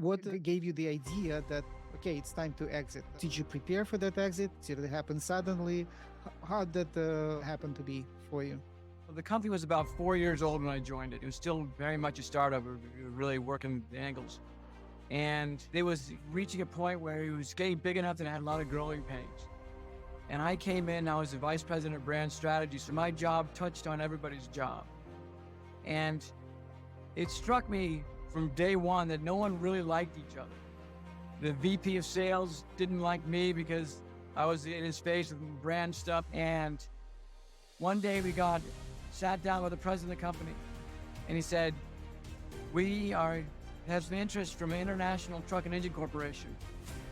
What gave you the idea that, okay, it's time to exit? Did you prepare for that exit? Did it happen suddenly? How did that happen to be for you? The company was about 4 years old when I joined it. It was still very much a startup. We were really working the angles. And it was reaching a point where it was getting big enough that it had a lot of growing pains. And I came in, I was the vice president of brand strategy, so my job touched on everybody's job. And it struck me from day one that no one really liked each other. The VP of sales didn't like me because I was in his face with brand stuff. And one day we sat down with the president of the company, and he said, we have some interest from an international truck and engine corporation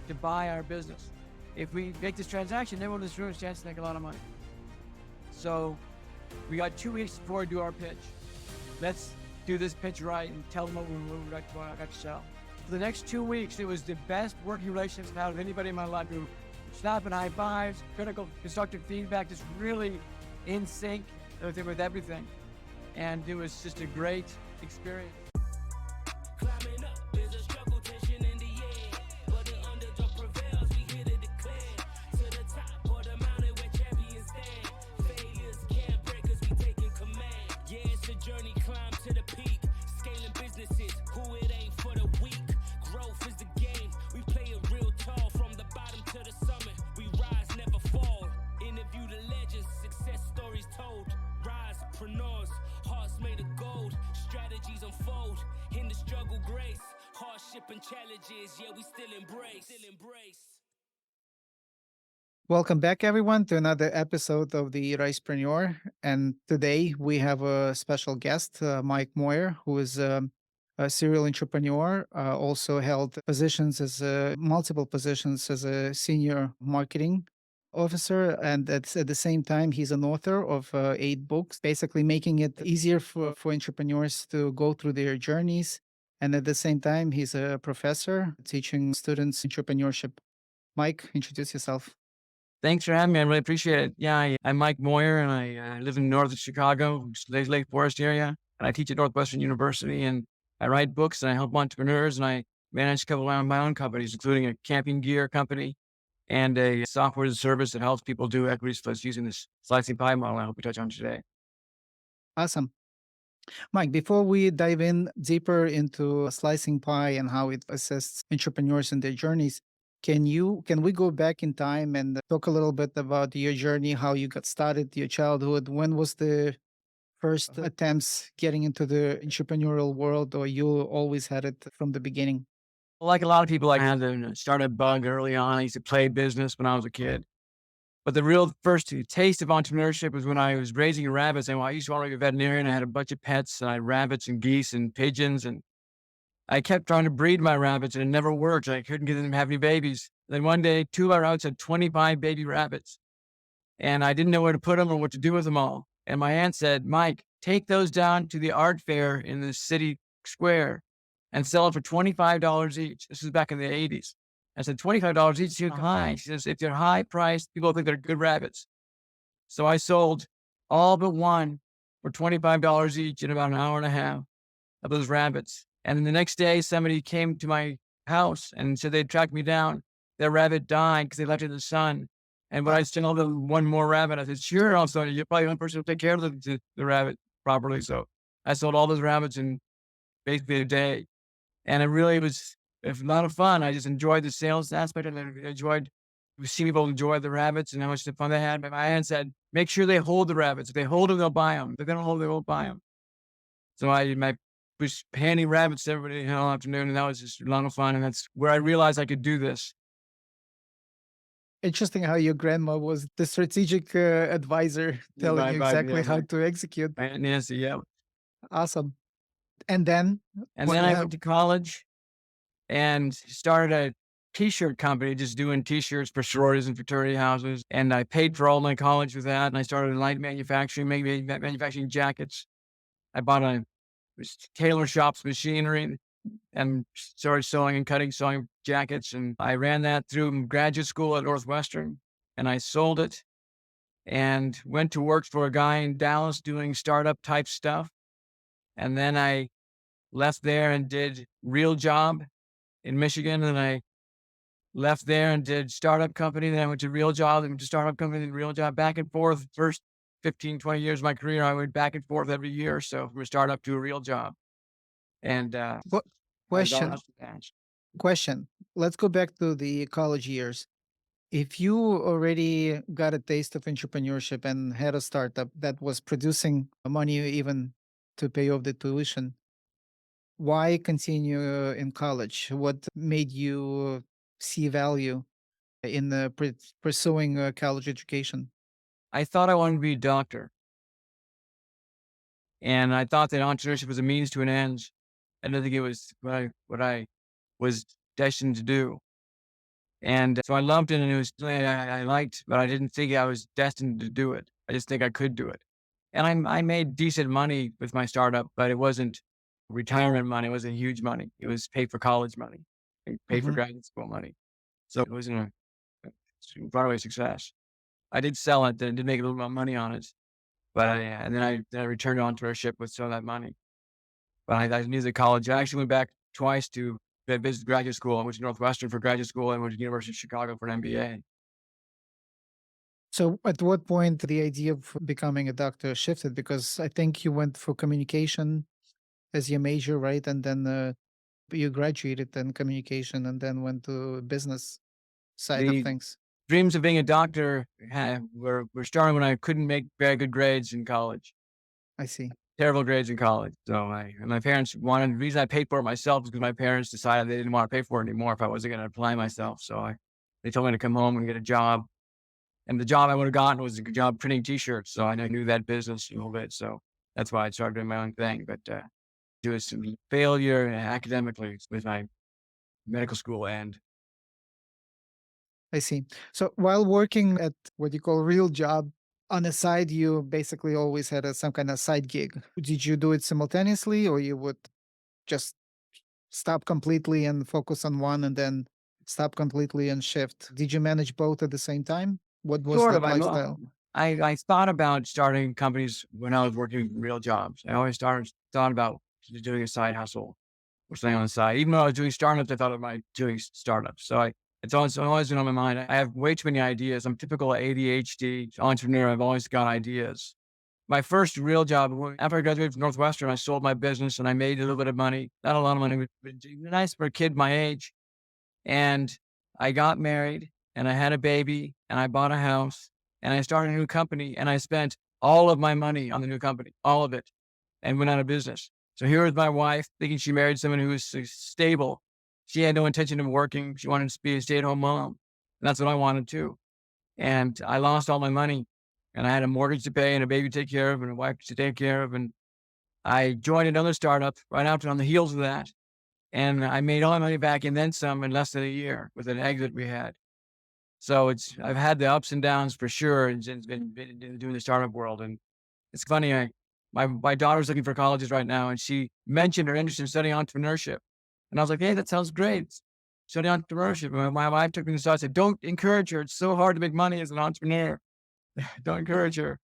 to buy our business. If we make this transaction, everyone in this room has a chance to make a lot of money. So we got 2 weeks before we do our pitch. Let's do this pitch right and tell them what we've got to sell. For the next 2 weeks, it was the best working relationships I've had with anybody in my life. We were snapping high fives, critical, constructive feedback, just really in sync with everything. And it was just a great experience. Climbing up, there's a struggle, tension in the air. But the underdog prevails, we here to declare. To the top of the mountain where champions stand. Failures can't break us, we taking command. Yeah, it's a journey, climb to the peak. Scaling businesses, who it ain't for the weak. Growth is the game, we play it real tall. From the bottom to the summit, we rise, never fall. Interview the legends, success stories told. Risepreneurs, hearts made of gold. Strategies unfold, in the struggle grace. Hardship and challenges, yeah, we still embrace. Welcome back, everyone, to another episode of the Risepreneur. And today we have a special guest, Mike Moyer, who is a serial entrepreneur, also held positions as multiple positions as a senior marketing officer. And at the same time, he's an author of 8 books, basically making it easier for entrepreneurs to go through their journeys. And at the same time, he's a professor teaching students entrepreneurship. Mike, introduce yourself. Thanks for having me. I really appreciate it. Yeah, I'm Mike Moyer, and I live in north of Chicago, Lake Forest area, and I teach at Northwestern University, and I write books, and I help entrepreneurs, and I manage a couple of my own companies, including a camping gear company and a software as a service that helps people do equity splits using this slicing pie model I hope we touch on today. Awesome. Mike, before we dive in deeper into slicing pie and how it assists entrepreneurs in their journeys, can we go back in time and talk a little bit about your journey, how you got started, your childhood? When was the first attempts getting into the entrepreneurial world, or you always had it from the beginning? Like a lot of people, I had the startup bug early on. I used to play business when I was a kid. But the real first taste of entrepreneurship was when I was raising rabbits. And I used to want to be a veterinarian. I had a bunch of pets, and I had rabbits and geese and pigeons. And I kept trying to breed my rabbits, and it never worked. I couldn't get them to have any babies. Then one day, 2 of our rabbits had 25 baby rabbits. And I didn't know where to put them or what to do with them all. And my aunt said, Mike, take those down to the art fair in the city square and sell it for $25 each. This was back in the 80s. I said, $25 each, too high. She says, if they're high priced, people think they're good rabbits. So I sold all but one for $25 each in about an hour and a half of those rabbits. And then the next day, somebody came to my house and said they'd track me down. Their rabbit died because they left it in the sun. And when I still had one more rabbit, I said, sure, I'll sell you. You're probably the only person who'll take care of the rabbit properly. So I sold all those rabbits in basically a day. And it really was a lot of fun. I just enjoyed the sales aspect, and I enjoyed seeing people enjoy the rabbits and how much fun they had. But my aunt said, make sure they hold the rabbits. If they hold them, they'll buy them. If they don't hold them, they won't buy them. So I was handing rabbits to everybody all afternoon, and that was just a lot of fun. And that's where I realized I could do this. Interesting how your grandma was the strategic advisor telling you exactly how to execute. Aunt Nancy, yeah. Awesome. And then I went to college and started a t-shirt company, just doing t-shirts for sororities and fraternity houses. And I paid for all my college with that. And I started light manufacturing, manufacturing jackets. I bought a tailor shop's machinery and started sewing jackets. And I ran that through graduate school at Northwestern, and I sold it and went to work for a guy in Dallas doing startup type stuff. And then I left there and did Real Job in Michigan, and I left there and did startup company. Then I went to real job, then went to startup company, then real job, back and forth. First 15, 20 years of my career, I went back and forth every year. So from a startup to a real job. And What I was all question? Question. Let's go back to the college years. If you already got a taste of entrepreneurship and had a startup that was producing money even to pay off the tuition, why continue in college? What made you see value in pursuing a college education? I thought I wanted to be a doctor. And I thought that entrepreneurship was a means to an end. I didn't think it was what I was destined to do. And so I loved it, and it was something I liked, but I didn't think I was destined to do it. I just think I could do it. And I made decent money with my startup, but it wasn't retirement money. It wasn't huge money. It was paid for college money, paid for Hmm. graduate school money. So it wasn't a Broadway success. I did sell it and did make a little bit of money on it, but and then I returned to entrepreneurship with some of that money. But I knew the college. I actually went back twice to visit graduate school. I went to Northwestern for graduate school and went to the University of Chicago for an MBA. So, at what point the idea of becoming a doctor shifted? Because I think you went for communication as your major, right? And then you graduated in communication and then went to business side of The things. dreams of being a doctor were starting when I couldn't make very good grades in college. I see. Terrible grades in college. So my parents wanted, the reason I paid for it myself is because my parents decided they didn't want to pay for it anymore if I wasn't going to apply myself. So they told me to come home and get a job. And the job I would have gotten was a good job printing T-shirts. So I knew that business a little bit. So that's why I started doing my own thing. But there was some failure academically with my medical school end. I see. So while working at what you call real job, on the side, you basically always had some kind of side gig. Did you do it simultaneously, or you would just stop completely and focus on one, and then stop completely and shift? Did you manage both at the same time? What was Sort of. that lifestyle? I thought about starting companies when I was working real jobs. I always thought about doing a side hustle or something on the side. Even though I was doing startups, I thought about doing startups. So it's always been on my mind. I have way too many ideas. I'm typical ADHD entrepreneur. I've always got ideas. My first real job, after I graduated from Northwestern, I sold my business and I made a little bit of money. Not a lot of money, but nice for a kid my age. And I got married and I had a baby and I bought a house and I started a new company and I spent all of my money on the new company, all of it, and went out of business. So here was my wife thinking she married someone who was stable. She had no intention of working. She wanted to be a stay-at-home mom. And that's what I wanted too. And I lost all my money and I had a mortgage to pay and a baby to take care of and a wife to take care of. And I joined another startup right after on the heels of that. And I made all my money back and then some in less than a year with an exit we had. So I've had the ups and downs for sure, and it's been doing the startup world. And it's funny, my daughter's looking for colleges right now, and she mentioned her interest in studying entrepreneurship. And I was like, hey, that sounds great. Study entrepreneurship. And my wife took me to the side and said, don't encourage her. It's so hard to make money as an entrepreneur. Don't encourage her.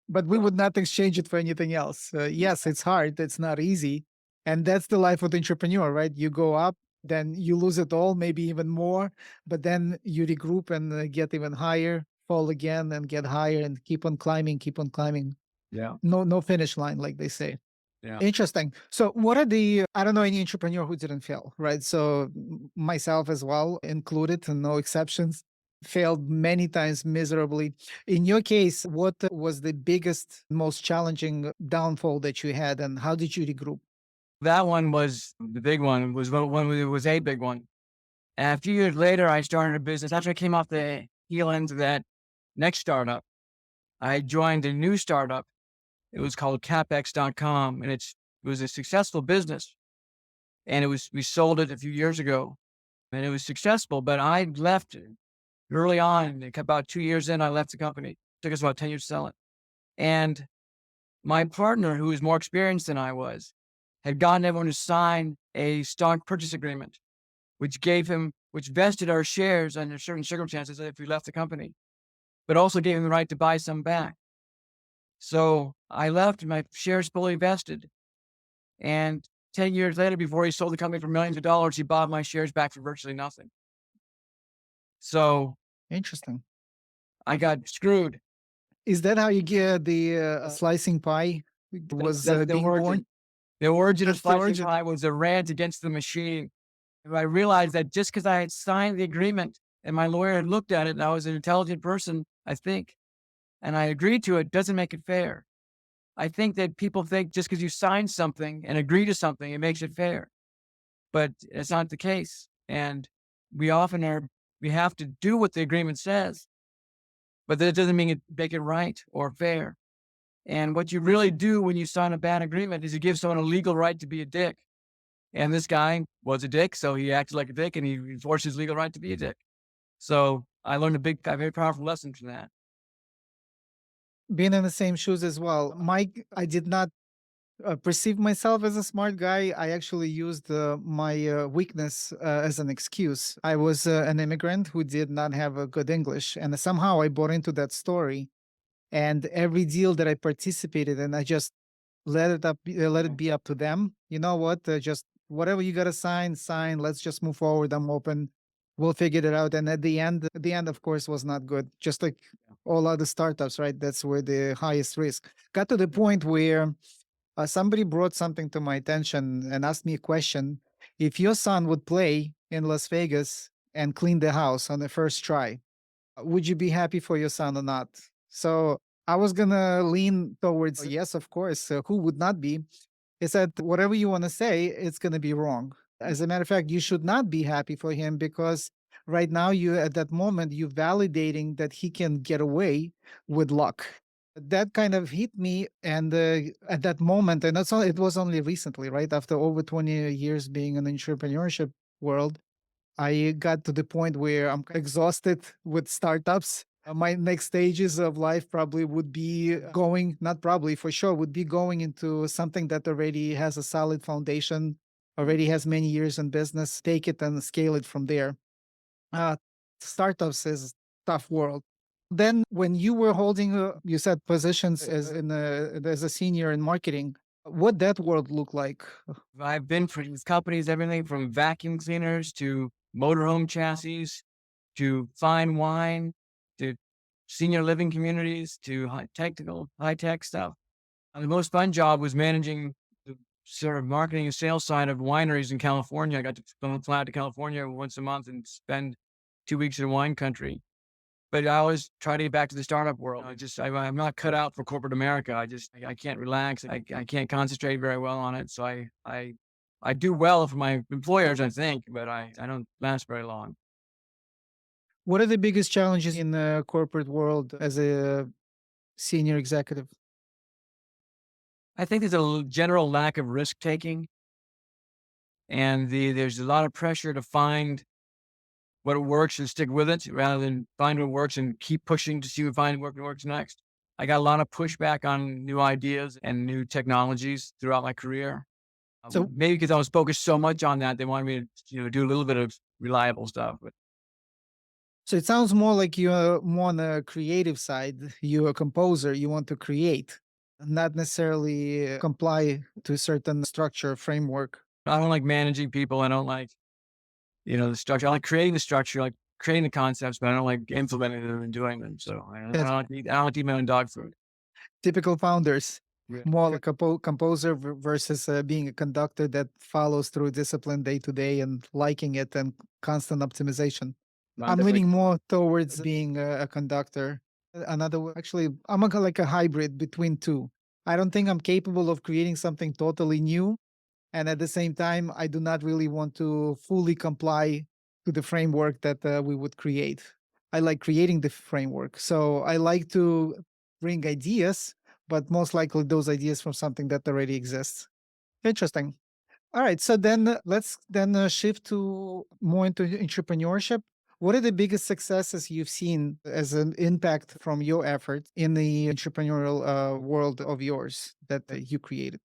But we would not exchange it for anything else. Yes, it's hard. It's not easy. And that's the life of the entrepreneur, right? You go up, then you lose it all, maybe even more, but then you regroup and get even higher, fall again and get higher and keep on climbing, keep on climbing. Yeah. No finish line, like they say. Yeah. Interesting. So, what are I don't know any entrepreneur who didn't fail, right? So, myself as well, included, and no exceptions, failed many times miserably. In your case, what was the biggest, most challenging downfall that you had, and how did you regroup? That one was the big one, was it was a big one. And a few years later, I started a business. After I came off the heel end of that next startup, I joined a new startup. It was called capex.com, and it was a successful business. And we sold it a few years ago and it was successful, but I left early on. About 2 years in, I left the company. It took us about 10 years to sell it. And my partner, who was more experienced than I was, had gotten everyone to sign a stock purchase agreement, which vested our shares under certain circumstances if we left the company, but also gave him the right to buy some back. So I left, my shares fully vested. And 10 years later, before he sold the company for millions of dollars, he bought my shares back for virtually nothing. So Interesting. I got screwed. Is that how you get the slicing pie was That's the being born? origin. The origin of That's the slicing origin. pie was a rant against the machine. And I realized that just because I had signed the agreement and my lawyer had looked at it, and I was an intelligent person, I think, and I agreed to it, doesn't make it fair. I think that people think just because you sign something and agree to something, it makes it fair. But it's not the case. And we often are, we have to do what the agreement says, but that doesn't mean make it right or fair. And what you really do when you sign a bad agreement is you give someone a legal right to be a dick. And this guy was a dick, so he acted like a dick and he enforced his legal right to be a dick. So I learned a very powerful lesson from that. Being in the same shoes as well. Mike, I did not perceive myself as a smart guy. I actually used my weakness as an excuse. I was an immigrant who did not have a good English, and somehow I bought into that story. And every deal that I participated in, I just let it be up to them. You know what? Just whatever you gotta sign, sign. Let's just move forward. I'm open. We'll figure it out. And at the end, of course, was not good. Just like all other startups, right? That's where the highest risk. Got to the point where somebody brought something to my attention and asked me a question. If your son would play in Las Vegas and clean the house on the first try, would you be happy for your son or not? So I was gonna lean towards yes, of course. Who would not be? He said, whatever you want to say, it's gonna be wrong. As a matter of fact, you should not be happy for him because right now you at that moment you're validating that he can get away with luck. That kind of hit me, and at that moment, and it was only recently, right after over 20 years being in the entrepreneurship world, I got to the point where I'm exhausted with startups. My next stages of life probably would be going, not probably, for sure, would be going into something that already has a solid foundation, already has many years in business, take it and scale it from there. Uh, Startups is tough world. Then when you were holding, you said positions as a senior in marketing, what that world look like? I've been for these companies, everything from vacuum cleaners to motorhome chassis to fine wine to senior living communities to high tech stuff. The most fun job was managing the sort of marketing and sales side of wineries in California. I got to fly out to California once a month and spend 2 weeks in wine country. But I always try to get back to the startup world. I'm not cut out for corporate America. I can't relax. I can't concentrate very well on it. So I do well for my employers, I think, but I don't last very long. What are the biggest challenges in the corporate world as a senior executive? I think there's a general lack of risk taking, and there's a lot of pressure to find what works and stick with it rather than find what works and keep pushing to see what works next. I got a lot of pushback on new ideas and new technologies throughout my career. So, Maybe because I was focused so much on that, they wanted me to, do a little bit of reliable stuff. But so it sounds more like you're more on the creative side. You're a composer. You want to create, not necessarily comply to a certain structure framework. I don't like managing people. I don't like, the structure. I like creating the structure, I like creating the concepts, but I don't like implementing them and doing them. So That's I don't like to eat my own dog food. typical founders. Yeah. More like a composer versus being a conductor that follows through discipline day to day and liking it and constant optimization. I'm leaning more towards being a conductor. Actually, I'm like a hybrid between two. I don't think I'm capable of creating something totally new. And at the same time, I do not really want to fully comply to the framework that we would create. I like creating the framework. So I like to bring ideas, but most likely those ideas from something that already exists. Interesting. All right. So then let's then shift to more into entrepreneurship. What are the biggest successes you've seen as an impact from your efforts in the entrepreneurial world of yours that you created?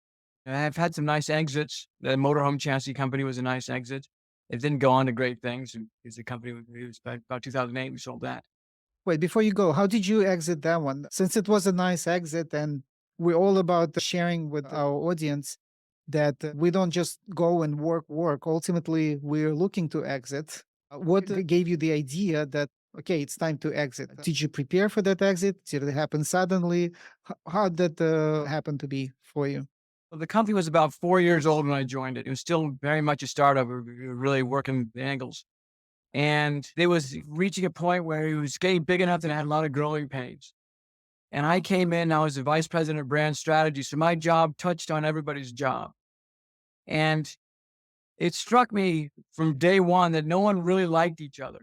I've had some nice exits. The motorhome chassis company was a nice exit. It didn't go on to great things. It's a company, it was about 2008, we sold that. Wait, before you go, how did you exit that one? Since it was a nice exit and we're all about sharing with our audience, that we don't just go and work. Ultimately, we're looking to exit. What gave you the idea that, okay, it's time to exit? Did you prepare for that exit? Did it happen suddenly? How did that happen to be for you? Well, the company was about 4 years old when I joined it. It was still very much a startup. We were really working the angles. And it was reaching a point where it was getting big enough that it had a lot of growing pains. And I came in, I was the vice president of brand strategy. So my job touched on everybody's job. And it struck me from day one that no one really liked each other.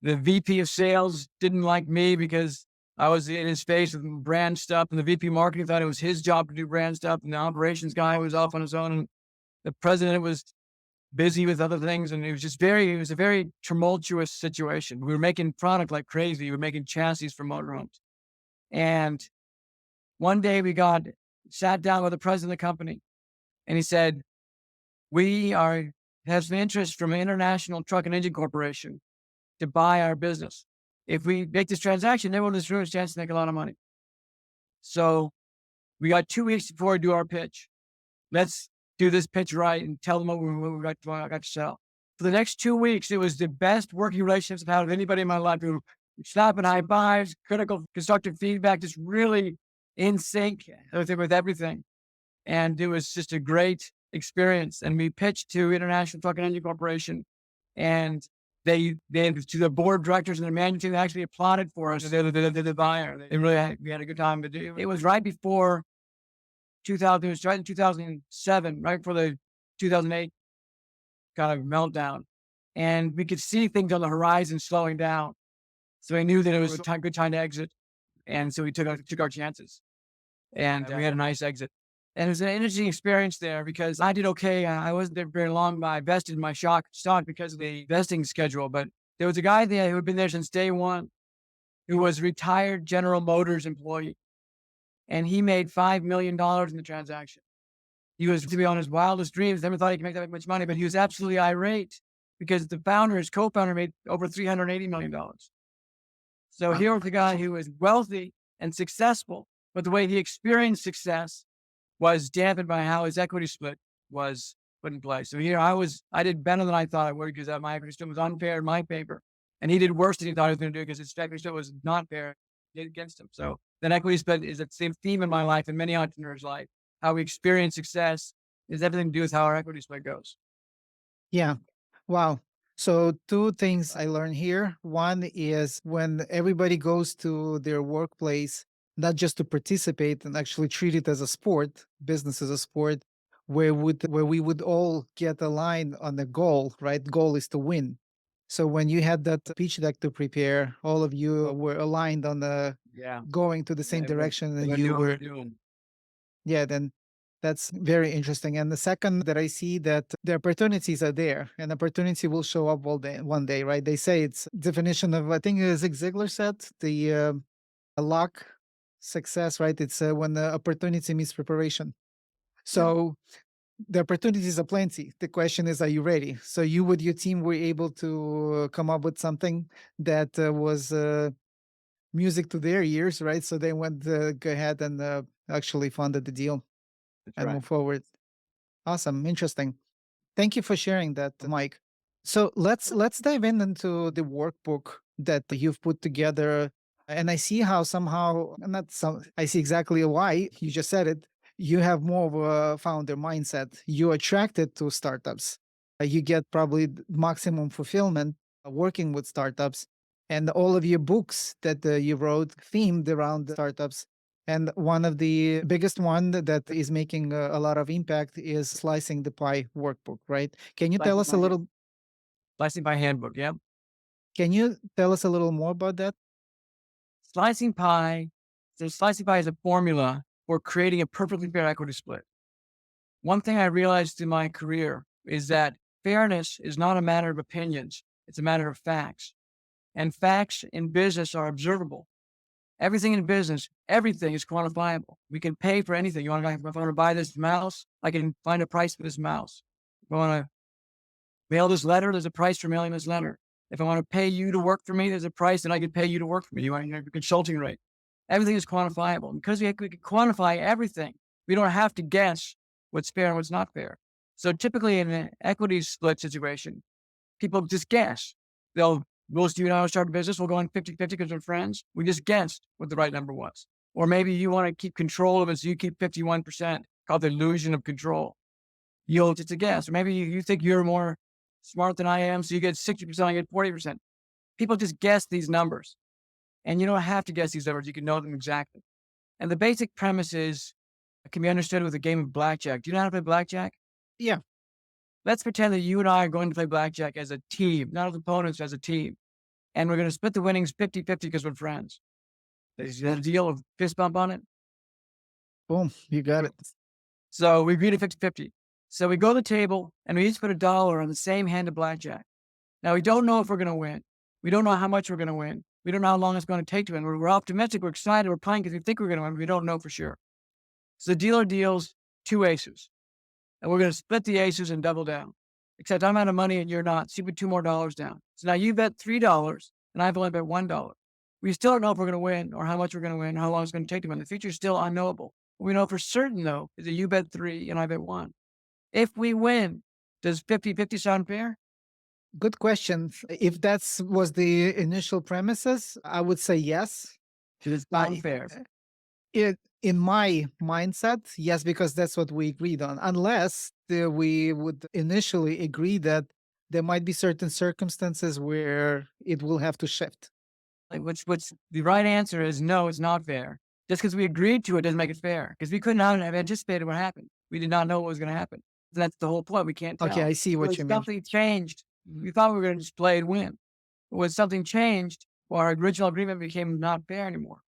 The VP of sales didn't like me because I was in his face with brand stuff. And the VP of marketing thought it was his job to do brand stuff. And the operations guy was off on his own. And the president was busy with other things. And it was a very tumultuous situation. We were making product like crazy. We were making chassis for motorhomes. And one day sat down with the president of the company and he said, we have some interest from an international truck and engine corporation to buy our business. If we make this transaction, then we'll just ruin a chance to make a lot of money. So we got 2 weeks before we do our pitch. Let's do this pitch right and tell them what we got to sell. For the next 2 weeks, it was the best working relationships I've had with anybody in my life. We were slapping high fives, critical, constructive feedback, just really in sync with everything. And it was just a great experience. And we pitched to International Truck and Engine Corporation, and they to the board of directors and the management team, they actually applauded for us. They're the buyer. We had a good time to do. It was right before 2000. It was right in 2007, right before the 2008 kind of meltdown, and we could see things on the horizon slowing down. So we knew that it was a good time to exit, and so we took our chances, and we had a nice exit. And it was an interesting experience there because I did okay. I wasn't there very long, but I vested my stock because of the vesting schedule. But there was a guy there who had been there since day one, who was a retired General Motors employee, and he made $5 million in the transaction. He was to be on his wildest dreams. Never thought he could make that much money, but he was absolutely irate because his co-founder, made over $380 million. So here was the guy who was wealthy and successful, but the way he experienced success was dampened by how his equity split was put in place. So here I did better than I thought I would because my equity split was unfair in my favor. And he did worse than he thought he was going to do because his equity split was not fair against him. So that equity split is the same theme in my life and many entrepreneurs' life. How we experience success is everything to do with how our equity split goes. Yeah. Wow. So two things I learned here. One is when everybody goes to their workplace, not just to participate and actually treat it as a sport, business as a sport, where we would all get aligned on the goal, right? Goal is to win. So when you had that pitch deck to prepare, all of you were aligned on the going to the same direction, and you were doing. yeah, then that's very interesting. And the second that I see that the opportunities are there, and opportunity will show up one day, right? They say it's definition of, I think Zig Ziglar said, the luck, success, right? It's when the opportunity meets preparation. So the opportunities are plenty. The question is, are you ready? So you with your team were able to come up with something that was music to their ears, right? So they went go ahead and actually funded the deal and move forward. Awesome, interesting. Thank you for sharing that, Mike. So let's dive into the workbook that you've put together, and I see how somehow not some. I see exactly why you just said it. You have more of a founder mindset. You're attracted to startups. You get probably maximum fulfillment working with startups, and all of your books that you wrote themed around startups. And one of the biggest one that is making a lot of impact is Slicing the Pie workbook, right? Can you tell us a little? Slicing Pie handbook, yeah. Can you tell us a little more about that? Slicing Pie is a formula for creating a perfectly fair equity split. One thing I realized in my career is that fairness is not a matter of opinions. It's a matter of facts. And facts in business are observable. Everything in business, everything is quantifiable. We can pay for anything. If I want to buy this mouse, I can find a price for this mouse. If I want to mail this letter, there's a price for mailing this letter. If I want to pay you to work for me, there's a price that I can pay you to work for me. You want your consulting rate. Everything is quantifiable. Because we can quantify everything, we don't have to guess what's fair and what's not fair. So typically in an equity split situation, people just guess. Most of you and I will start a business, we'll go on 50-50 because we're friends. We just guessed what the right number was. Or maybe you want to keep control of it, so you keep 51%, called the illusion of control. It's a guess. Or maybe you think you're more smart than I am, so you get 60%, I get 40%. People just guess these numbers. And you don't have to guess these numbers, you can know them exactly. And the basic premise is, it can be understood with a game of blackjack. Do you know how to play blackjack? Yeah. Let's pretend that you and I are going to play blackjack as a team, not as opponents, as a team. And we're going to split the winnings 50-50 because we're friends. Is that a deal of fist bump on it? Boom. You got it. So we agreed to 50-50. So we go to the table and we each put $1 on the same hand of blackjack. Now we don't know if we're going to win. We don't know how much we're going to win. We don't know how long it's going to take to win. We're optimistic. We're excited. We're playing because we think we're going to win. But we don't know for sure. So the dealer deals 2 aces. And we're going to split the aces and double down. Except I'm out of money and you're not. So you put $2 more down. So now you bet $3 and I've only bet $1. We still don't know if we're going to win or how much we're going to win, or how long it's going to take to win. The future is still unknowable. What we know for certain, though, is that you bet 3 and I bet 1. If we win, does 50-50 sound fair? Good question. If that was the initial premises, I would say yes. Does it Uh, sound fair? in my mindset, yes, because that's what we agreed on. Unless we would initially agree that there might be certain circumstances where it will have to shift. Like, what's the right answer is no, it's not fair. Just because we agreed to it doesn't make it fair. Because we could not have anticipated what happened. We did not know what was going to happen. That's the whole point. We can't tell. Okay, I see what When you mean. something changed, we thought we were going to just play and win. But when something changed, well, our original agreement became not fair anymore.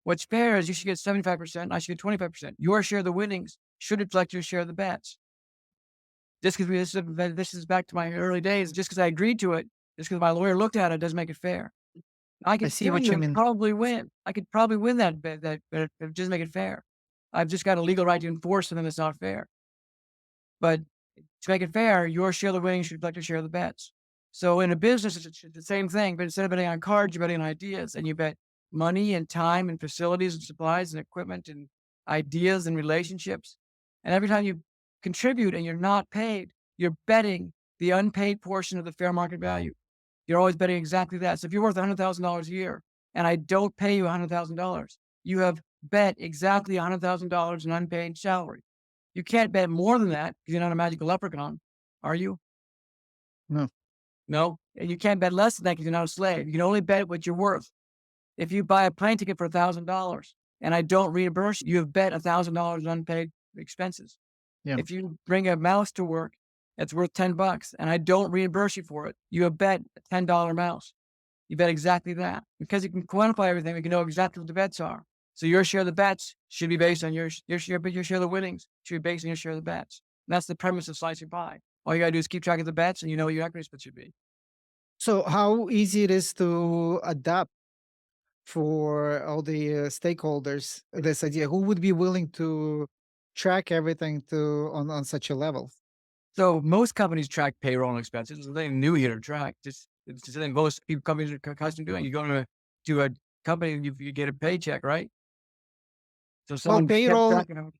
What's fair is you should get 75%, I should get 25%. Your share of the winnings should reflect your share of the bets. Just because this is back to my early days, just because I agreed to it, just because my lawyer looked at it, doesn't make it fair. I could see what you mean. probably win. I could probably win that bet, but it doesn't make it fair. I've just got a legal right to enforce something that's not fair. But to make it fair, your share of the winnings should reflect your share of the bets. So in a business, it's the same thing, but instead of betting on cards, you're betting on ideas, and you bet money and time and facilities and supplies and equipment and ideas and relationships. And every time you contribute and you're not paid, you're betting the unpaid portion of the fair market value. You're always betting exactly that. So if you're worth $100,000 a year and I don't pay you $100,000, you have bet exactly $100,000 in unpaid salary. You can't bet more than that because you're not a magical leprechaun, are you? No. No. And you can't bet less than that because you're not a slave. You can only bet what you're worth. If you buy a plane ticket for $1,000 and I don't reimburse you, you have bet $1,000 in unpaid expenses. Yeah. If you bring a mouse to work that's worth $10 and I don't reimburse you for it, you have bet a $10 mouse. You bet exactly that. Because you can quantify everything, we can know exactly what the bets are. So your share of the bets should be based on your share, but your share of the winnings should be based on your share of the bets. And that's the premise of slicing pie. All you gotta do is keep track of the bets and you know what your equity split should be. So how easy it is to adapt for all the stakeholders this idea? Who would be willing to track everything on such a level? So most companies track payroll and expenses. There's nothing new here to track. It's something most companies are accustomed to doing. You go to a company and you get a paycheck, right? So Well, someone kept payroll, tracking them.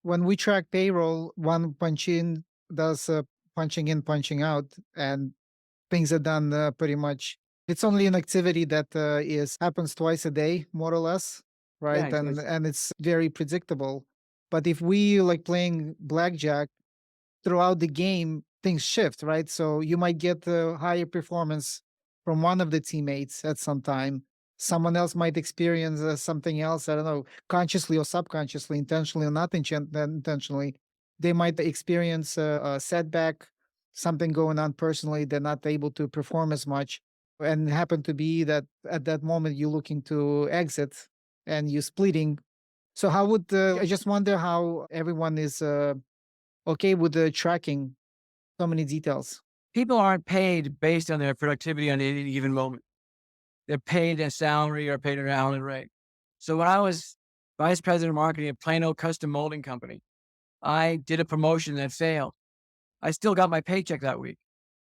when we track payroll, one punch in does punching in, punching out, and things are done pretty much. It's only an activity that is happens twice a day, more or less, Yeah, right? And it's and it's very predictable. But if we like playing blackjack, throughout the game, things shift, right? So you might get a higher performance from one of the teammates at some time. Someone else might experience something else. I don't know, consciously or subconsciously, intentionally or not intentionally. They might experience a setback, something going on personally. They're not able to perform as much. And happen to be that at that moment you're looking to exit and you're splitting. So how would I just wonder how everyone is okay with the tracking so many details? people aren't paid based on their productivity on any given moment. They're paid a salary or paid an hourly rate. So when I was vice president of marketing at Plano Custom Molding Company, I did a promotion that failed. I still got my paycheck that week.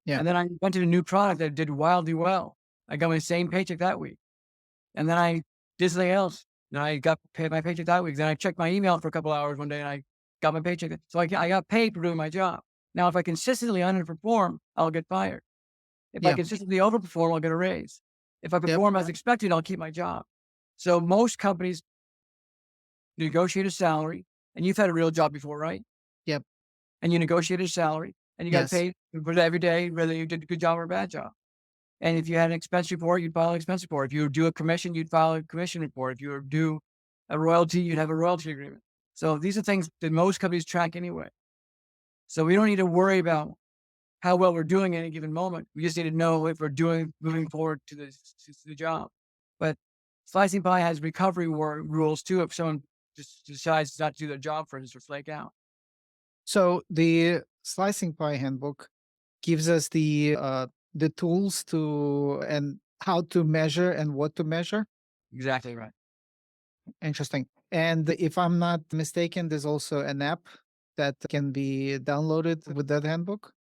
Yeah. And then I went to a new product that did wildly well. I got my same paycheck that week. And then I did something else. And I got paid my paycheck that week. Then I checked my email for a couple hours one day and I got my paycheck. So I got paid for doing my job. Now, if I consistently underperform, I'll get fired. If I Yeah. consistently overperform, I'll get a raise. If I Yep. perform as expected, I'll keep my job. So most companies negotiate a salary, and you've had a real job before, right? Yep. And you negotiated a salary, and you got Yes. paid for it every day, whether you did a good job or a bad job. And if you had an expense report, you'd file an expense report. If you would do a commission, you'd file a commission report. If you would do a royalty, you'd have a royalty agreement. So these are things that most companies track anyway. So we don't need to worry about how well we're doing at any given moment. We just need to know if we're moving forward to the job. But slicing pie has recovery rules too. If someone just decides not to do their job, for instance, or flake out. So the slicing pie handbook gives us the tools to and how to measure and what to measure. Exactly right. Interesting. And if I'm not mistaken, there's also an app that can be downloaded with that handbook.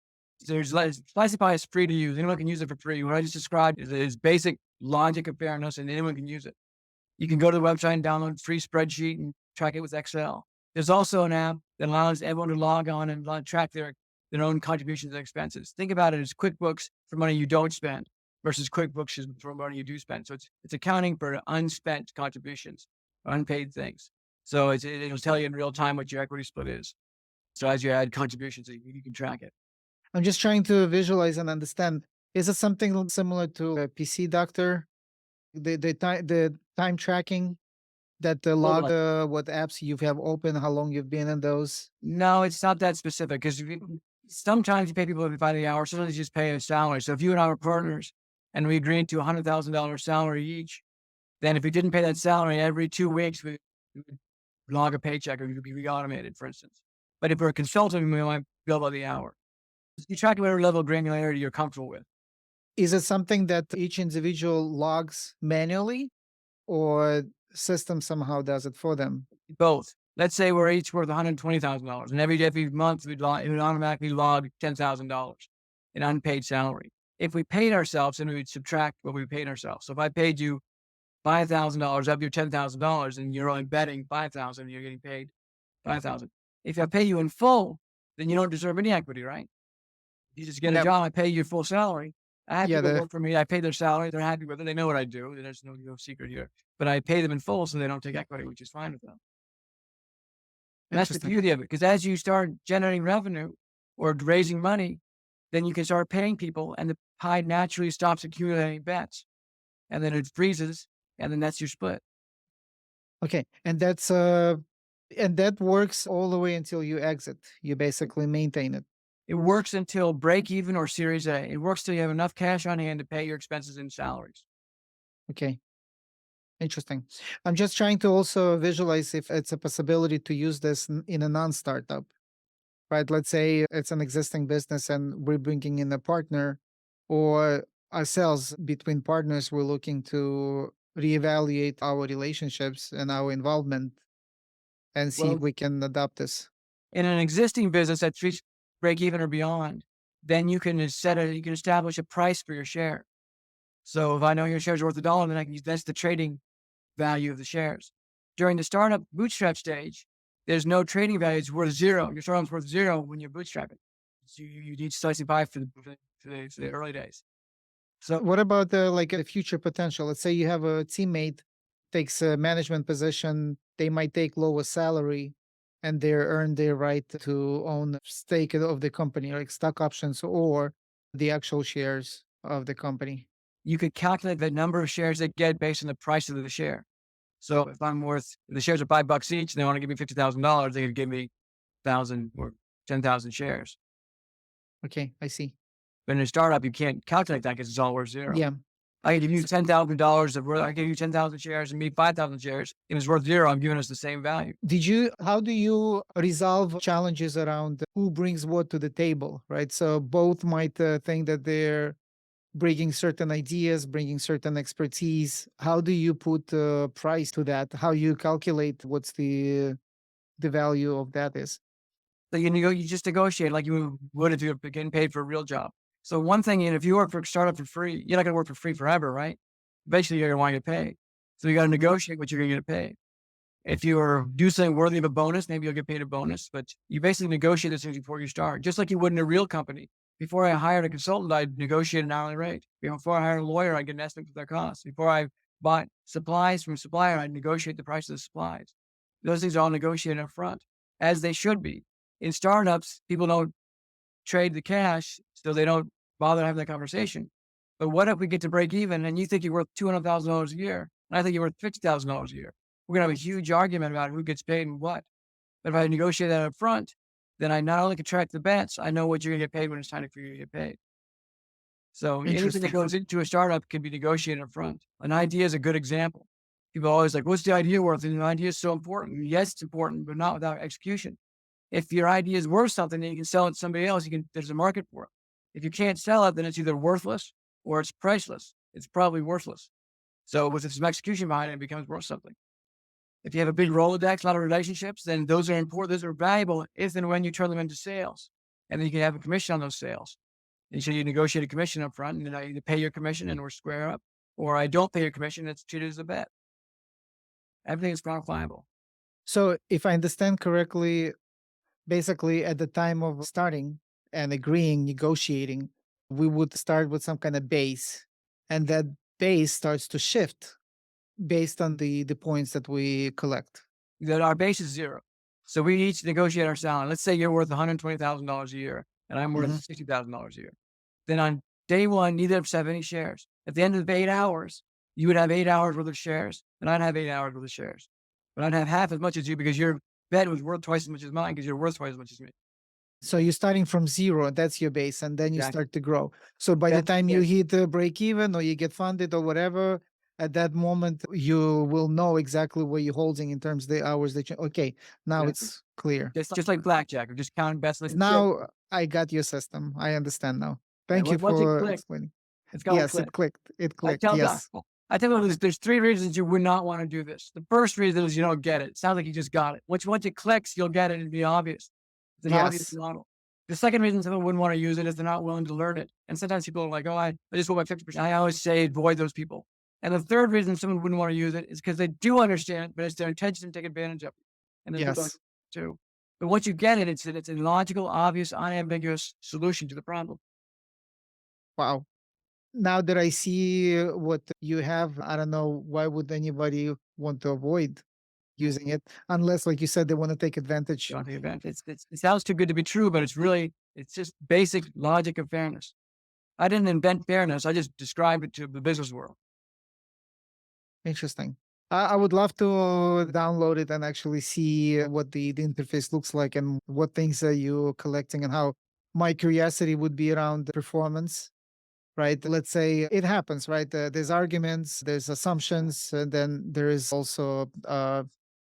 Slicing pie is free to use. Anyone can use it for free. What I just described is basic logic of fairness, and anyone can use it. You can go to the website and download a free spreadsheet and track it with Excel. There's also an app that allows everyone to log on and track their own contributions and expenses. Think about it as QuickBooks for money you don't spend versus QuickBooks for money you do spend. So it's accounting for unspent contributions, unpaid things. So it'll tell you in real time what your equity split is. So as you add contributions, you can track it. I'm just trying to visualize and understand. Is it something similar to a PC doctor? The time tracking that log Totally. what apps you have open, how long you've been in those. No, it's not that specific because sometimes you pay people by the hour. Sometimes you just pay a salary. So if you and I were partners and we agreed to $100,000 salary each, then if we didn't pay that salary every 2 weeks, we would log a paycheck or it would be automated, for instance. But if we're a consultant, we might bill by the hour. You track whatever level of granularity you're comfortable with. Is it something that each individual logs manually, or system somehow does it for them? Both. Let's say we're each worth $120,000, and every month it would automatically log $10,000 in unpaid salary. If we paid ourselves, then we would subtract what we paid ourselves. So if I paid you $5,000 of your $10,000, and you're only betting $5,000, you're getting paid $5,000. If I pay you in full, then you don't deserve any equity, right? You just get a Yep. job. I pay you full salary. I have Yeah, people work for me. I pay their salary. They're happy with it. They know what I do. There's no secret here. But I pay them in full, so they don't take equity, which is fine with them. And that's the Interesting. beauty of it, because as you start generating revenue or raising money, then you can start paying people, and the pie naturally stops accumulating bets, and then it freezes, and then that's your split. Okay, and that works all the way until you exit. You basically maintain it. It works until break even or Series A. It works till you have enough cash on hand to pay your expenses and salaries. Okay, interesting. I'm just trying to also visualize if it's a possibility to use this in a non-startup, right? Let's say it's an existing business and we're bringing in a partner, or ourselves between partners, we're looking to reevaluate our relationships and our involvement and see if Well, we can adopt this. in an existing business that's reached break even or beyond, then you can establish a price for your share. So if I know your shares are worth $1, then I can use that's the trading value of the shares. During the startup bootstrap stage, there's no trading value. It's worth zero. Your startup's worth zero when you're bootstrapping. So you need slicing pie for the early days. So What about the future potential? Let's say you have a teammate takes a management position, they might take lower salary and they earn their right to own stake of the company, like stock options or the actual shares of the company. you could calculate the number of shares they get based on the price of the share. So if the shares are $5 each, and they want to give me $50,000, they could give me 1,000 or 10,000 shares. Okay, I see. But in a startup, you can't calculate that because it's all worth zero. Yeah. I could give you $10,000 I give you 10,000 shares and me 5,000 shares. If it's worth zero, I'm giving us the same value. How do you resolve challenges around who brings what to the table, right? So both might think that they're bringing certain ideas, bringing certain expertise. How do you put a price to that? How you calculate what's the value of that is? So you just negotiate like you would if you're getting paid for a real job. So one thing, if you work for a startup for free, you're not going to work for free forever, right? Eventually, you're going to want to get paid. So you got to negotiate what you're going to get paid. If you do something worthy of a bonus, maybe you'll get paid a bonus, but you basically negotiate this thing before you start, just like you would in a real company. Before I hired a consultant, I'd negotiate an hourly rate. Before I hired a lawyer, I'd get an estimate of their costs. Before I bought supplies from a supplier, I'd negotiate the price of the supplies. Those things are all negotiated up front, as they should be. In startups, people don't trade the cash, so they don't bother having that conversation. But what if we get to break even and you think you're worth $200,000 a year, and I think you're worth $50,000 a year? We're gonna have a huge argument about who gets paid and what. But if I negotiate that up front, then I not only can track the bets, I know what you're gonna get paid when it's time for you to get paid. So anything that Interesting. goes into a startup can be negotiated up front. An idea is a good example. People are always like, what's the idea worth? And the idea is so important. Yes, it's important, but not without execution. If your idea is worth something, then you can sell it to somebody else. There's a market for it. If you can't sell it, then it's either worthless or it's priceless. It's probably worthless. So with some execution behind it, it becomes worth something. If you have a big Rolodex, a lot of relationships, then those are important. Those are valuable if and when you turn them into sales. And then you can have a commission on those sales. And so you negotiate a commission up front, and then I either pay your commission and we're square up, or I don't pay your commission, it's treated as a bet. Everything is quantifiable. So, if I understand correctly, basically at the time of starting and agreeing, negotiating, we would start with some kind of base, and that base starts to shift based on the points that we collect. That our base is zero. So we each negotiate our salary. Let's say you're worth $120,000 a year and I'm worth Mhm. $60,000 a year. Then on day one, neither of us have any shares. At the end of the 8 hours, you would have 8 hours worth of shares and I'd have 8 hours worth of shares. But I'd have half as much as you because your bet was worth twice as much as mine because you're worth twice as much as me. So you're starting from zero, that's your base, and then you Exactly. start to grow. So by the That's time you it. hit the break even or you get funded or whatever, at that moment you will know exactly what you're holding in terms of the hours that you. Okay, now Exactly. it's clear. Just like blackjack, or just counting bets. Let's chip. Now I got your system. I understand now. And Thank you once it for clicks, explaining. it's going to Yes, click. it clicked. It I clicked. tell Yes. I tell people there's 3 reasons you would not want to do this. The first reason is you don't get it. It sounds like you just got it. Once it clicks, you'll get it and it'll be obvious. It's an obvious Yes. model. The second reason someone wouldn't want to use it is they're not willing to learn it. And sometimes people are like, oh, I just want my 50%. I always say avoid those people. And the third reason someone wouldn't want to use it is because they do understand, but it's their intention to take advantage of it. And then people Yes. too. But once you get it, it's a logical, obvious, unambiguous solution to the problem. Wow. Now that I see what you have, I don't know why would anybody want to avoid using it unless, like you said, they want to take advantage. Don't take advantage. It sounds too good to be true, but it's just basic logic of fairness. I didn't invent fairness. I just described it to the business world. Interesting. I would love to download it and actually see what the interface looks like and what things are you collecting and how my curiosity would be around the performance, right? Let's say it happens, right? There's arguments, there's assumptions, and then there is also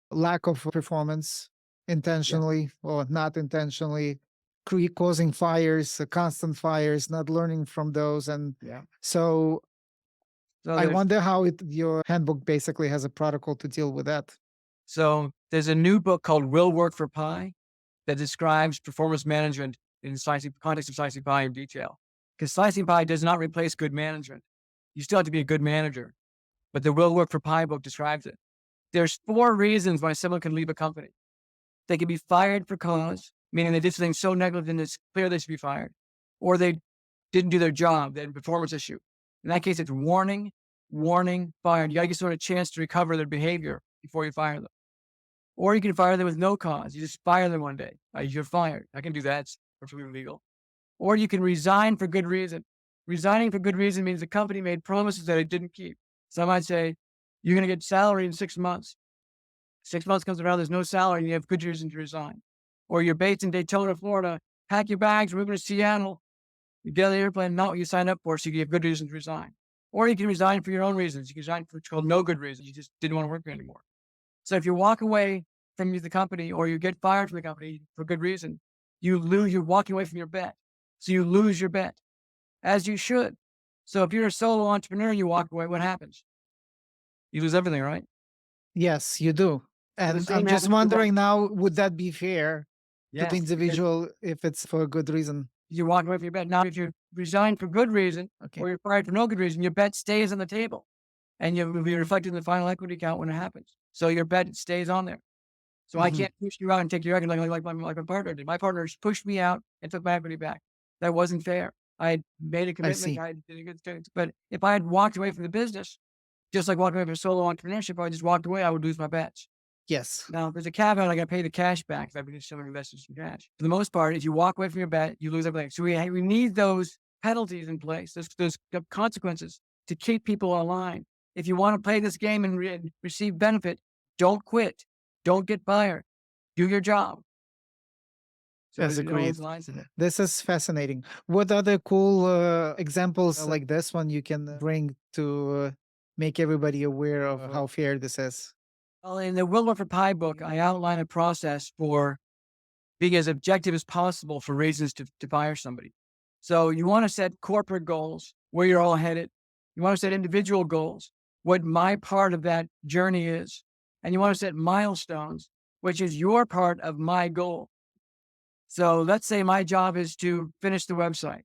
lack of performance Yeah. intentionally or not intentionally, causing fires, constant fires, not learning from those. And Yeah. so So I there's wonder how your handbook basically has a protocol to deal with that. there's a new book called Will Work for Pi that describes performance management in context of slicing pie in detail. Because slicing pie does not replace good management. You still have to be a good manager. But the Will Work for Pi book describes it. There's 4 reasons why someone can leave a company. They can be fired for cause, meaning they did something so negligent it's clear they should be fired, or they didn't do their job, they had a performance issue. In that case, it's warning, warning, fired. You got to give someone a chance to recover their behavior before you fire them. Or you can fire them with no cause. You just fire them one day. You're fired. I can do that. It's perfectly legal. Or you can resign for good reason. Resigning for good reason means the company made promises that it didn't keep. So I might say, you're going to get salary in 6 months. 6 months comes around, there's no salary, and you have good reason to resign. Or you're based in Daytona, Florida, pack your bags, we're moving to Seattle. You get on the airplane, not what you signed up for, so you have good reason to resign. Or you can resign for your own reasons. You can resign for what's called no good reason. You just didn't want to work there anymore. So if you walk away from the company or you get fired from the company for good reason, you're walking away from your bet. So you lose your bet, as you should. So if you're a solo entrepreneur and you walk away, what happens? You lose everything, right? Yes, you do. So the And same I'm just happens with the wondering now, would that be fair to the Yes, because individual if it's for a good reason? you walk away from your bet. Now, if you resign for good reason Okay. or you're fired for no good reason, your bet stays on the table and you'll be reflected in the final equity count when it happens. So your bet stays on there. So I Mhm. can't push you out and take your equity like my partner did. My partners pushed me out and took my equity back. That wasn't fair. I had made a I commitment. see. I did a good thing. But if I had walked away from the business, just like walking away from solo entrepreneurship, if I just walked away, I would lose my bets. Yes. Now, there's a caveat. I got to pay the cash back if I produce some investors in cash. For the most part, if you walk away from your bet, you lose everything. So we need those penalties in place, those consequences to keep people aligned. If you want to play this game and receive benefit, don't quit. Don't get fired. Do your job. So Yes, it always agreed. aligns in it. This is fascinating. What other cool examples like this one you can bring to make everybody aware of how fair this is? Well, in the Will for Pie book, I outline a process for being as objective as possible for reasons to fire somebody. So you want to set corporate goals, where you're all headed. You want to set individual goals, what my part of that journey is. And you want to set milestones, which is your part of my goal. So let's say my job is to finish the website.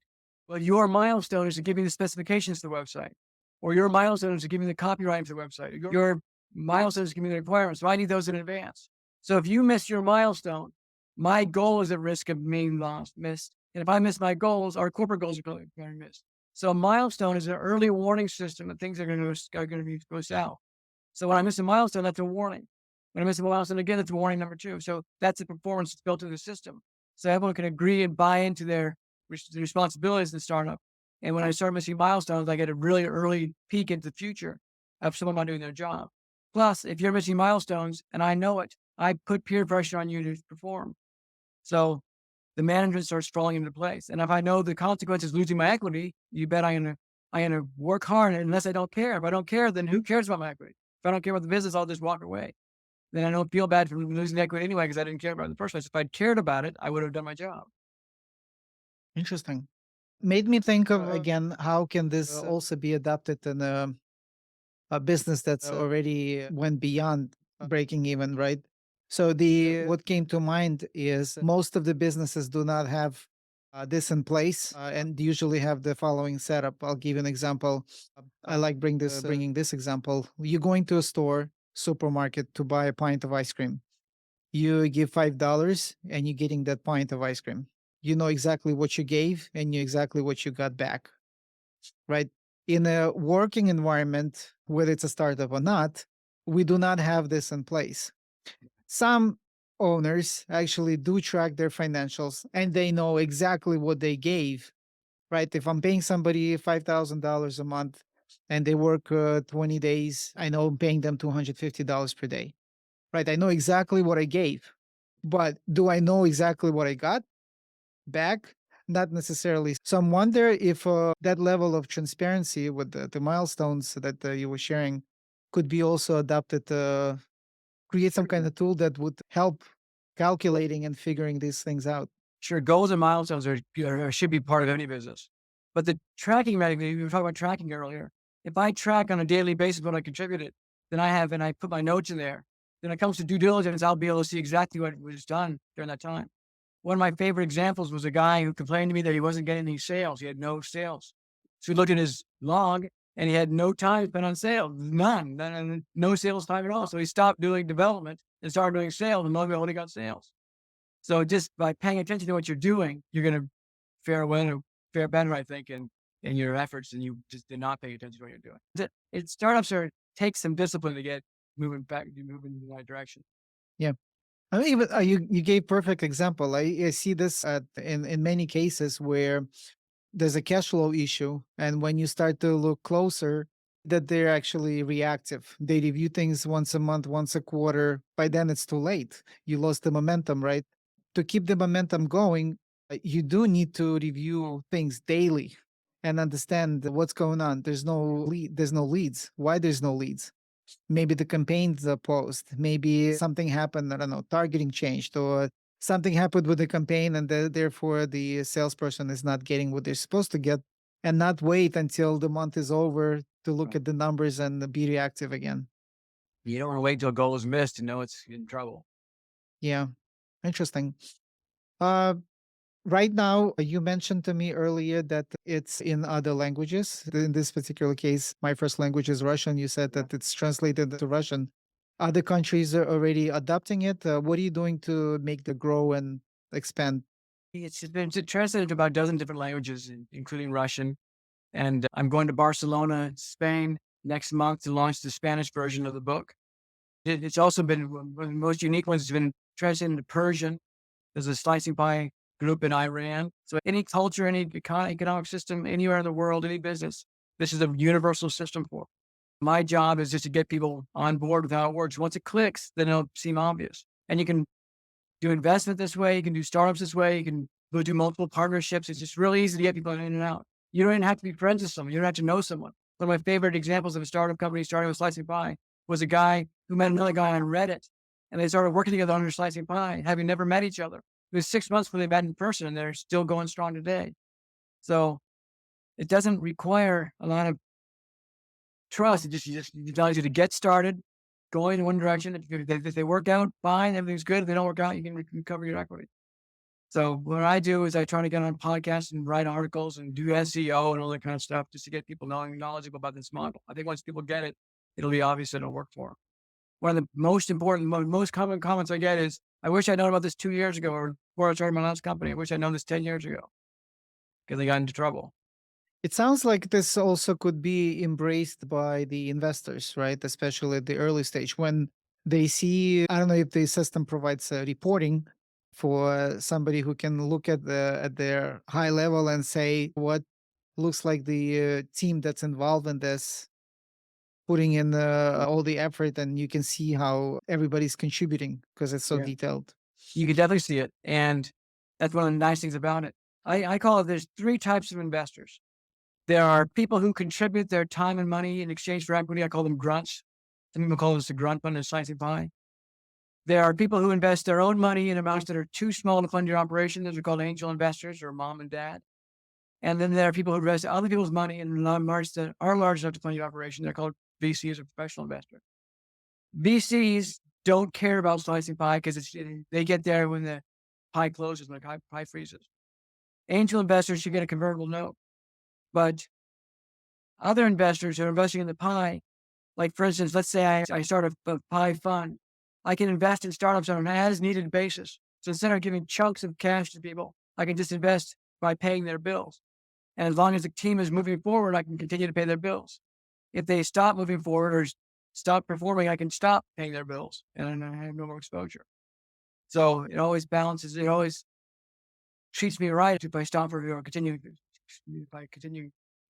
Well, your milestone is to give me the specifications to the website, or your milestone is to give me the copyright for the website. Or your milestone is to give me the requirements. So I need those in advance. So if you miss your milestone, my goal is at risk of being missed. And if I miss my goals, our corporate goals are going to be missed. So a milestone is an early warning system that things are going to be go south. So when I miss a milestone, that's a warning. When I miss a milestone again, that's warning number 2. So that's the performance that's built into the system. So everyone can agree and buy into their responsibilities in the startup. And when I start missing milestones, I get a really early peek into the future of someone not doing their job. Plus, if you're missing milestones and I know it, I put peer pressure on you to perform. So the management starts falling into place. And if I know the consequence is losing my equity, you bet I'm gonna work hard unless I don't care. If I don't care, then who cares about my equity? If I don't care about the business, I'll just walk away. Then I don't feel bad for losing the equity anyway because I didn't care about it in the first place. If I'd cared about it, I would have done my job. Interesting. Made me think of again, how can this also be adapted in a business that's already went beyond breaking even, right? So the what came to mind is most of the businesses do not have this in place and usually have the following setup. I'll give you an example. I like bringing this example. You go into a store, supermarket to buy a pint of ice cream. You give $5 and you're getting that pint of ice cream. You know exactly what you gave and you exactly what you got back, right? In a working environment, whether it's a startup or not, we do not have this in place. Some owners actually do track their financials and they know exactly what they gave, right? If I'm paying somebody $5,000 a month and they work 20 days, I know I'm paying them $250 per day, right? I know exactly what I gave, but do I know exactly what I got back? Not necessarily. So I'm wonder if that level of transparency with the milestones that you were sharing could be also adapted to create some kind of tool that would help calculating and figuring these things out. Sure, goals and milestones should be part of any business. But the tracking method, we were talking about tracking earlier. If I track on a daily basis what I contributed, then I put my notes in there. Then when it comes to due diligence, I'll be able to see exactly what was done during that time. One of my favorite examples was a guy who complained to me that he wasn't getting any sales. He had no sales. So we looked at his log and he had no time spent on sales, none, no sales time at all. So he stopped doing development and started doing sales, and lo only got sales. So just by paying attention to what you're doing, you're going to fare better, I think, in your efforts, and you just did not pay attention to what you're doing. Startups take some discipline to get moving in the right direction. Yeah. I mean, even you gave perfect example. I see this in many cases where there's a cash flow issue, and when you start to look closer, that they're actually reactive. They review things once a month, once a quarter. By then, it's too late. You lost the momentum, right? To keep the momentum going, you do need to review things daily and understand what's going on. There's no leads. Why there's no leads? Maybe the campaign's paused. Maybe something happened. I don't know, targeting changed, or something happened with the campaign, and therefore the salesperson is not getting what they're supposed to get, and not wait until the month is over to look Right. at the numbers and be reactive again. You don't want to wait till a goal is missed to know it's in trouble. Yeah, interesting. Uh, right now, you mentioned to me earlier that it's in other languages. In this particular case, my first language is Russian. You said that it's translated to Russian. other countries are already adopting it? What are you doing to make the grow and expand? It's been translated to about a dozen different languages, including Russian. And I'm going to Barcelona, Spain next month to launch the Spanish version of the book. It's also been one of the most unique ones. It's been translated into Persian. There's a slicing pie group in Iran. So any culture, any economic system, anywhere in the world, any business, this is a universal system for. My job is just to get people on board with how it works. Once it clicks, then it'll seem obvious. And you can do investment this way. You can do startups this way. You can go do multiple partnerships. It's just really easy to get people in and out. You don't even have to be friends with someone. You don't have to know someone. One of my favorite examples of a startup company starting with slicing pie was a guy who met another guy on Reddit, and they started working together under slicing pie, having never met each other. It was 6 months before they met in person, and they're still going strong today. So it doesn't require a lot of trust. It allows you to get started, go in one direction. If they work out, fine, everything's good. If they don't work out, you can recover your equity. So what I do is I try to get on podcasts and write articles and do SEO and all that kind of stuff just to get people knowledgeable about this model. I think once people get it, it'll be obvious that it'll work for them. One of the most important, most common comments I get is, I wish I'd known about this 2 years ago or before I started my last company. I wish I'd known this 10 years ago because they got into trouble. It sounds like this also could be embraced by the investors, right? Especially at the early stage when they see, I don't know if the system provides reporting for somebody who can look at their high level and say what looks like the team that's involved in this putting in all the effort, and you can see how everybody's contributing because it's so Yeah. detailed. You can definitely see it. And that's one of the nice things about it. I call it, there's three types of investors. There are people who contribute their time and money in exchange for equity. I call them grunts. Some people call this the grunt fund and slicing pie. There are people who invest their own money in amounts that are too small to fund your operation. Those are called angel investors or mom and dad. And then there are people who invest other people's money in amounts that are large enough to fund your operation. They're called VCs or professional investors. VCs don't care about slicing pie because they get there when the pie closes, when the pie freezes. Angel investors should get a convertible note. But other investors who are investing in the pie, like for instance, let's say I start a pie fund, I can invest in startups on an as needed basis. So instead of giving chunks of cash to people, I can just invest by paying their bills. And as long as the team is moving forward, I can continue to pay their bills. If they stop moving forward or stop performing, I can stop paying their bills and I have no more exposure. So it always balances. It always treats me right if I stop or continue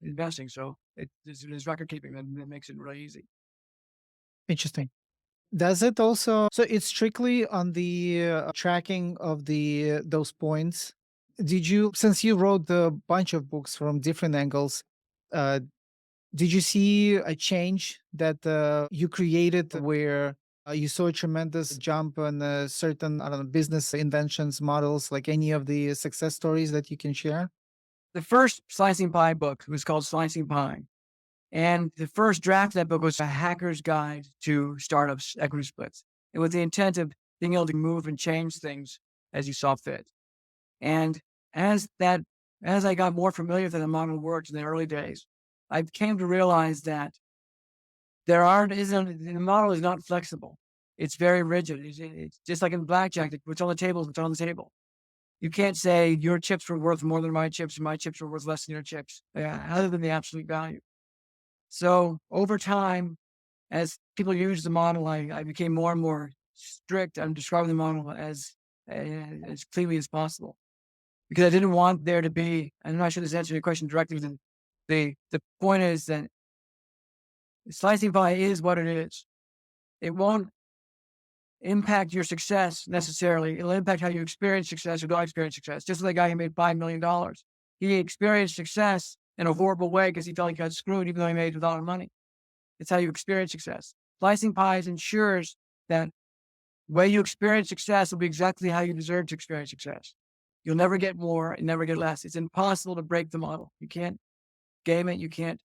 investing. So there's record keeping that makes it really easy. Interesting. Does it also, so it's strictly on the tracking of the those points? Did you, since you wrote a bunch of books from different angles, uh, did you see a change that you created where you saw a tremendous jump on certain, I don't know, business inventions, models, like any of the success stories that you can share? The first slicing pie book was called Slicing Pie. And the first draft of that book was a hacker's guide to startups, equity splits. It was the intent of being able to move and change things as you saw fit. And as I got more familiar with how the model worked in the early days, I came to realize that the model is not flexible. It's very rigid. It's just like in blackjack, what's on the table is what's on the table. You can't say your chips were worth more than my chips and my chips were worth less than your chips, other than the absolute value. So over time, as people use the model, I became more and more strict on describing the model as cleanly as possible because I didn't want there to be. I'm not sure this answers your question directly. But the point is that slicing pie is what it is. It won't impact your success necessarily. It'll impact how you experience success or don't experience success. Just like the guy who made $5 million, he experienced success in a horrible way because he felt he got screwed, even though he made a lot of money. It's how you experience success. Slicing pies ensures that the way you experience success will be exactly how you deserve to experience success. You'll never get more and never get less. It's impossible to break the model. You can't game it. You can't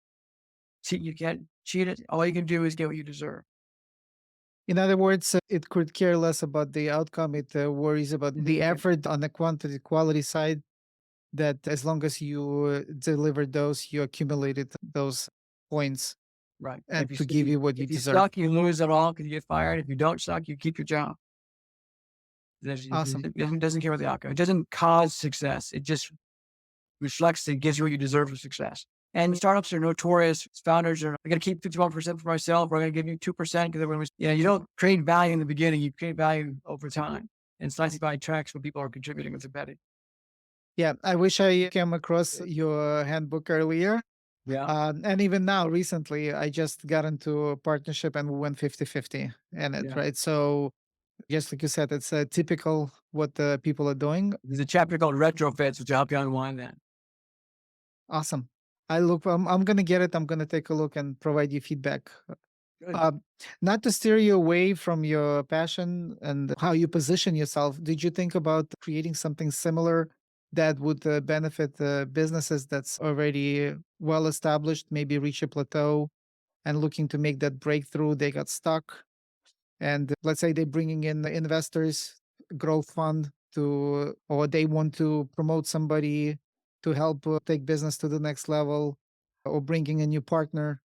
cheat it. All you can do is get what you deserve. In other words, it could care less about the outcome. It worries about the effort on the quantity quality side. That as long as you delivered those, you accumulated those points. Right. and to give you what you If you deserve. suck, you lose it all because you get fired. If you don't suck, you keep your job. Awesome. It doesn't care what the outcome. It doesn't cause success. It just reflects and gives you what you deserve for success. And startups are notorious. Founders are, I got to keep 51% for myself. We're going to give you 2% because everyone was, you don't create value in the beginning. You create value over time. And it's nice to find tracks when people are contributing with embedded. Yeah, I wish I came across your handbook earlier. Yeah. And even now, recently, I just got into a partnership and we went 50-50 in it, Yeah. right? So, just like you said, it's typical what the people are doing. There's a chapter called retrofits, which will help you unwind that. Awesome. I'm going to get it. I'm going to take a look and provide you feedback. Good. Um, Not to steer you away from your passion and how you position yourself, did you think about creating something similar that would benefit businesses that's already well established, maybe reach a plateau and looking to make that breakthrough? They got stuck, and let's say they're bringing in investors, growth fund to, or they want to promote somebody to help take business to the next level, or bringing a new partner,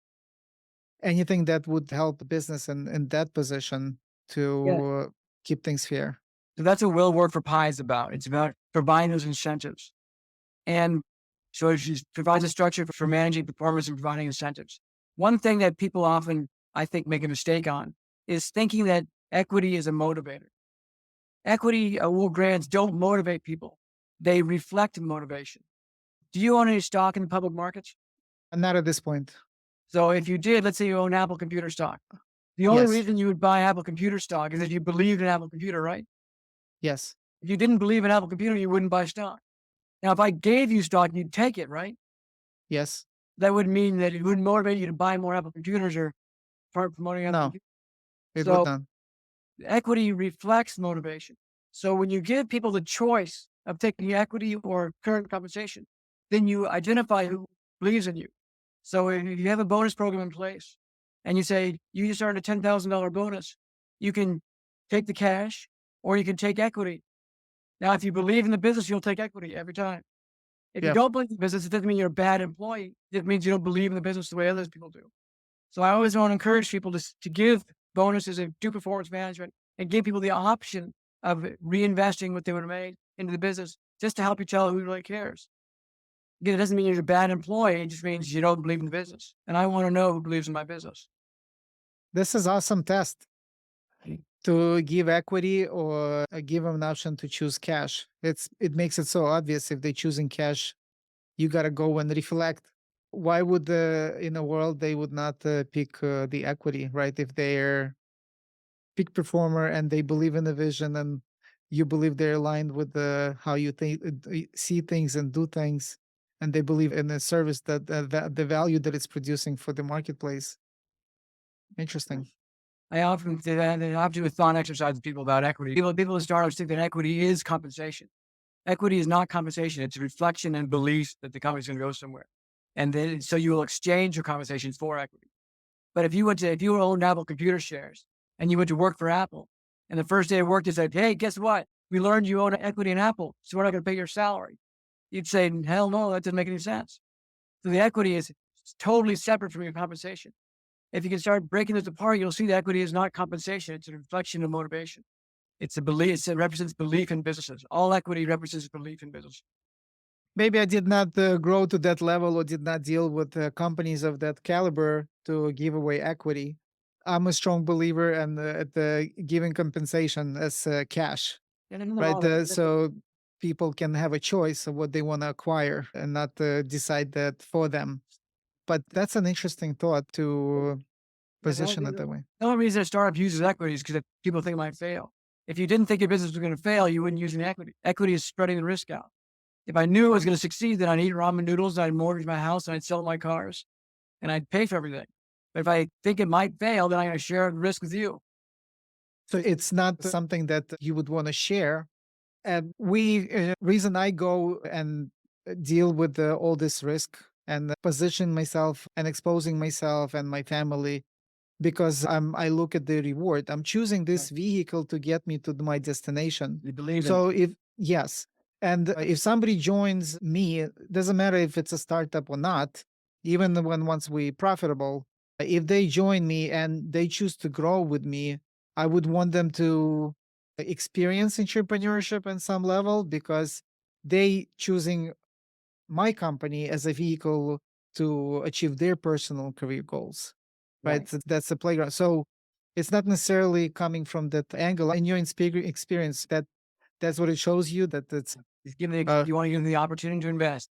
anything that would help the business in that position Yeah. to keep things fair. So that's what Will Work for Pi is about. It's about providing those incentives. And so it just provides a structure for managing performance and providing incentives. One thing that people often, I think, make a mistake on is thinking that equity is a motivator. Equity award grants don't motivate people. They reflect motivation. Do you own any stock in the public markets? And not at this point. So if you did, let's say you own Apple Computer stock. The only Yes. reason you would buy Apple Computer stock is if you believed in Apple Computer, right? Yes. If you didn't believe in Apple Computer, you wouldn't buy stock. Now, if I gave you stock, you'd take it, right? Yes. That would mean that it wouldn't motivate you to buy more Apple computers or start promoting Apple No, computers. it would So not. equity reflects motivation. So when you give people the choice of taking equity or current compensation, then you identify who believes in you. So if you have a bonus program in place and you say you just earned a $10,000 bonus, you can take the cash or you can take equity. Now, if you believe in the business, you'll take equity every time. If you Yeah. don't believe in the business, it doesn't mean you're a bad employee. It means you don't believe in the business the way other people do. So I always want to encourage people to give bonuses and do performance management and give people the option of reinvesting what they would have made into the business just to help you tell who really cares. Again, it doesn't mean you're a bad employee. It just means you don't believe in the business. And I want to know who believes in my business. This is awesome test to give equity or give them an option to choose cash. It makes it so obvious if they're choosing cash, you got to go and reflect. Why would in a world they would not pick the equity, right? If they're peak performer and they believe in the vision and you believe they're aligned with how you think, see things and do things, and they believe in the service that the value that it's producing for the marketplace. Interesting. I often do that. I often do a thought exercise with people about equity. People in startups think that equity is compensation. Equity is not compensation. It's a reflection and belief that the company's going to go somewhere. And then, so you will exchange your compensation for equity. But if you owned Apple computer shares and you went to work for Apple and the first day of work, they said, hey, guess what? We learned you own equity in Apple, so we're not going to pay your salary. You'd say, hell no, that doesn't make any sense. So the equity is totally separate from your compensation. If you can start breaking this apart, you'll see the equity is not compensation. It's a reflection of motivation. It's a belief. It represents belief in businesses. All equity represents belief in business. Maybe I did not grow to that level or did not deal with companies of that caliber to give away equity. I'm a strong believer in at the giving compensation as cash, And then right? all that. So people can have a choice of what they want to acquire and not decide that for them. But that's an interesting thought to position it that way. The only reason a startup uses equity is because people think it might fail. If you didn't think your business was going to fail, you wouldn't use any equity. Equity is spreading the risk out. If I knew it was going to succeed, then I'd eat ramen noodles, I'd mortgage my house, and I'd sell my cars, and I'd pay for everything. But if I think it might fail, then I'm going to share the risk with you. So it's not something that you would want to share. And reason I go and deal with all this risk and position myself and exposing myself and my family because I look at the reward. I'm choosing this vehicle to get me to my destination. You believe in So yes, and if somebody joins me, it doesn't matter if it's a startup or not, even when once we profitable, If they join me and they choose to grow with me, I would want them to experience entrepreneurship in some level because they choosing my company as a vehicle to achieve their personal career goals, right? Right. That's the playground. So it's not necessarily coming from that angle. In your experience, that's what it shows you that it's. Just give them Uh, you want to give them the opportunity to invest.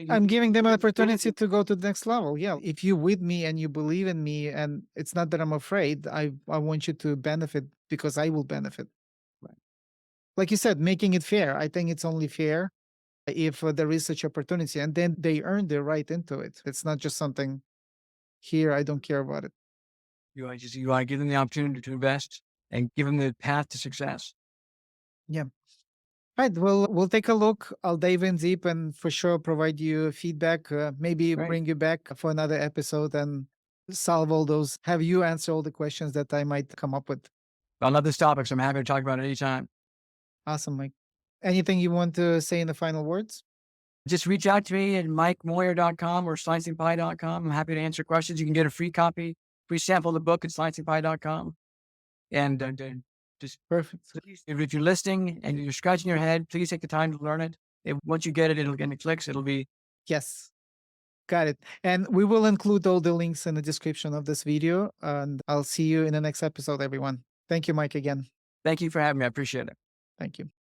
I'm giving them an opportunity to go to the next level. Yeah, if you with me and you believe in me, and it's not that I'm afraid. I want you to benefit because I will benefit. Right. Like you said, making it fair. I think it's only fair if there is such opportunity, and then they earn their right into it. It's not just something here. I don't care about it. You want to give them the opportunity to invest and give them the path to success. Yeah. Right. Well, we'll take a look. I'll dive in deep and for sure provide you feedback. Maybe Right. bring you back for another episode and solve all those. Have you answer all the questions that I might come up with. I love this topic, so I'm happy to talk about it anytime. Awesome, Mike. Anything you want to say in the final words? Just reach out to me at mikemoyer.com or slicingpie.com. I'm happy to answer questions. You can get a free copy, free sample of the book at slicingpie.com. And just Perfect. please, if you're listening and you're scratching your head, please take the time to learn it. Once you get it, it'll get it clicks. It'll be Yes. Got it. And we will include all the links in the description of this video. And I'll see you in the next episode, everyone. Thank you, Mike, again. thank you for having me. I appreciate it. Thank you.